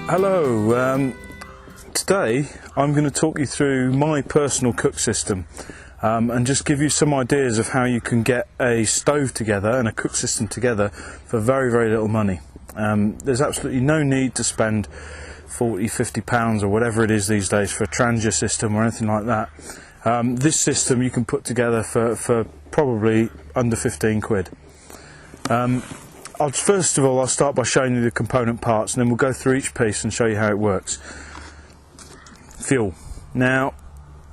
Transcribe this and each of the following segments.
Hello, today I'm going to talk you through my personal cook system and just give you some ideas of how you can get a stove together and a cook system together for very, very little money. There's absolutely no need to spend £40–50 or whatever it is these days for a transit system or anything like that. This system you can put together for probably under 15 quid. First of all, I'll start by showing you the component parts, and then we'll go through each piece and show you how it works. Fuel. Now,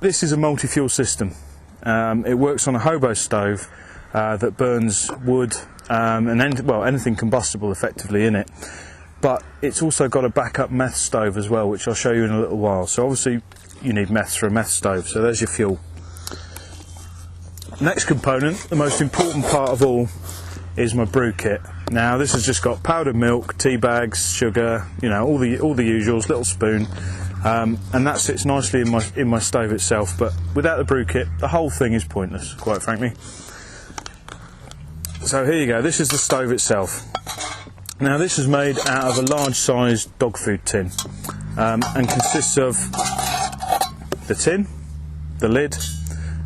this is a multi-fuel system. It works on a Hobo Stove that burns wood and anything combustible effectively in it. But it's also got a backup Meths stove as well, which I'll show you in a little while. So obviously you need Meths for a Meths stove, so there's your fuel. Next component, the most important part of all, is my brew kit. Now this has just got powdered milk, tea bags, sugar, you know, all the usuals, little spoon, and that sits nicely in my stove itself. But without the brew kit, the whole thing is pointless, quite frankly. So here you go. This is the stove itself. Now this is made out of a large-sized dog food tin, and consists of the tin, the lid,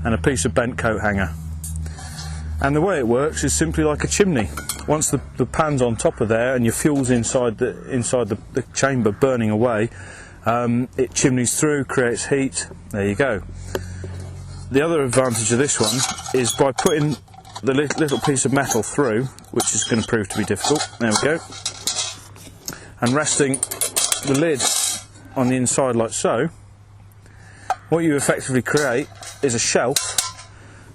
and a piece of bent coat hanger. And the way it works is simply like a chimney. Once the pan's on top of there and your fuel's inside the chamber burning away, it chimneys through, creates heat. There you go. The other advantage of this one is by putting the little piece of metal through, which is going to prove to be difficult. There we go. And resting the lid on the inside like so, what you effectively create is a shelf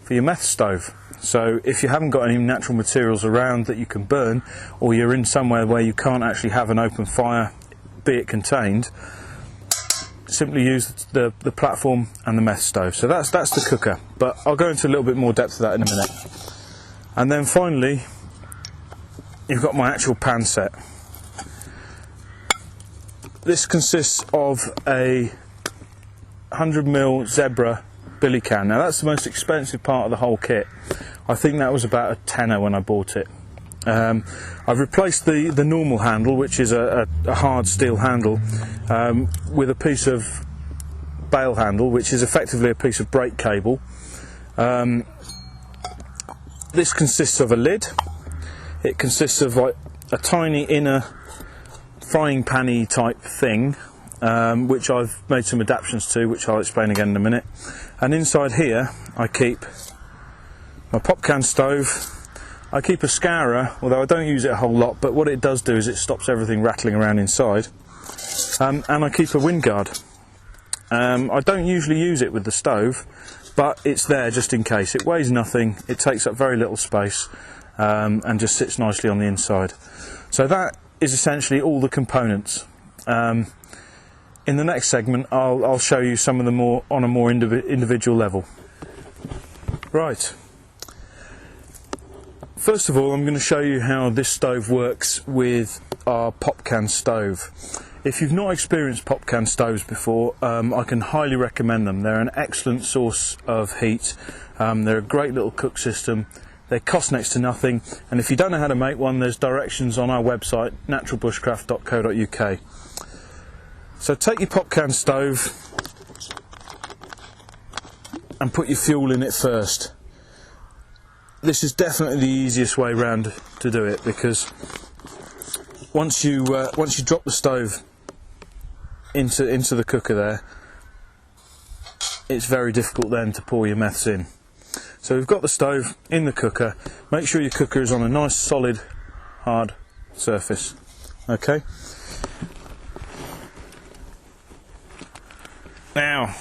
for your Meths stove. So if you haven't got any natural materials around that you can burn, or you're in somewhere where you can't actually have an open fire, be it contained, simply use the platform and the Meths stove. So that's the cooker, but I'll go into a little bit more depth of that in a minute. And then finally, you've got my actual pan set. This consists of a 100mm Zebra billy can. Now that's the most expensive part of the whole kit. I think that was about a tenner when I bought it. I've replaced the normal handle, which is a hard steel handle, with a piece of bail handle, which is effectively a piece of brake cable. This consists of a lid. It consists of like a tiny inner frying pan-y type thing, which I've made some adaptations to, which I'll explain again in a minute. And inside here I keep my Pop-Can stove. I keep a scourer, although I don't use it a whole lot, but what it does do is it stops everything rattling around inside. And I keep a wind guard. I don't usually use it with the stove, but it's there just in case. It weighs nothing, it takes up very little space, and just sits nicely on the inside. So that is essentially all the components. In the next segment I'll show you some of them on a more individual level. Right. First of all, I'm going to show you how this stove works with our Pop-Can stove. If you've not experienced Pop-Can stoves before, I can highly recommend them. They're an excellent source of heat. They're a great little cook system. They cost next to nothing, and if you don't know how to make one, there's directions on our website, naturalbushcraft.co.uk. So take your Pop-Can stove and put your fuel in it first. This is definitely the easiest way round to do it, because once you drop the stove into the cooker there, it's very difficult then to pour your Meths in. So we've got the stove in the cooker. Make sure your cooker is on a nice solid hard surface. Okay. Now,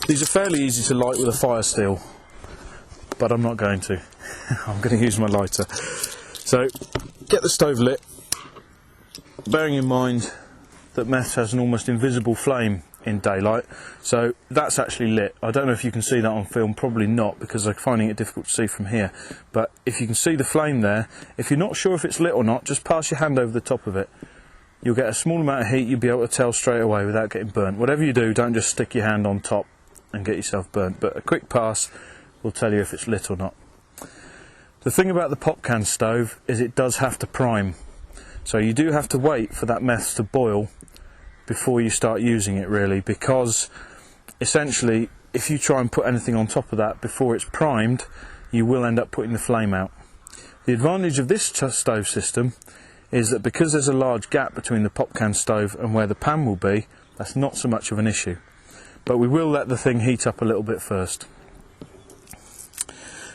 these are fairly easy to light with a fire steel, but I'm not going to. I'm going to use my lighter. So get the stove lit, bearing in mind that Meths has an almost invisible flame in daylight, so that's actually lit. I don't know if you can see that on film, probably not, because I'm finding it difficult to see from here, but if you can see the flame there, if you're not sure if it's lit or not, just pass your hand over the top of it. You'll get a small amount of heat, you'll be able to tell straight away without getting burnt. Whatever you do, don't just stick your hand on top and get yourself burnt, but a quick pass will tell you if it's lit or not. The thing about the Pop-Can stove is it does have to prime. So you do have to wait for that meths to boil before you start using it, really, because essentially if you try and put anything on top of that before it's primed, you will end up putting the flame out. The advantage of this stove system is that because there's a large gap between the Pop-Can stove and where the pan will be, that's not so much of an issue. But we will let the thing heat up a little bit first.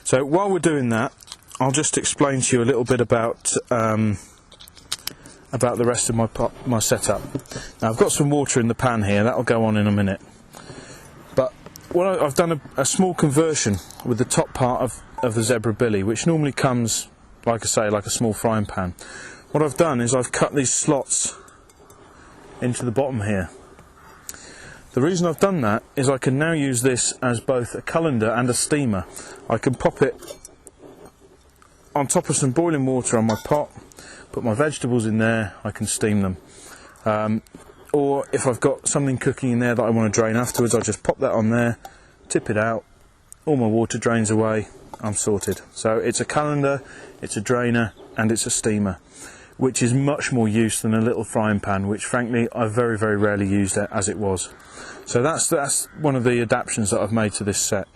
So while we're doing that, I'll just explain to you a little bit about the rest of my setup. Now I've got some water in the pan here, that'll go on in a minute. But I've done a small conversion with the top part of the Zebra Billy, which normally comes, like I say, like a small frying pan. What I've done is I've cut these slots into the bottom here. The reason I've done that is I can now use this as both a colander and a steamer. I can pop it on top of some boiling water on my pot, put my vegetables in there, I can steam them. Or if I've got something cooking in there that I want to drain afterwards, I'll just pop that on there, tip it out, all my water drains away, I'm sorted. So it's a colander, it's a drainer, and it's a steamer, which is much more use than a little frying pan, which frankly I very, very rarely used it as it was. So that's one of the adaptations that I've made to this set.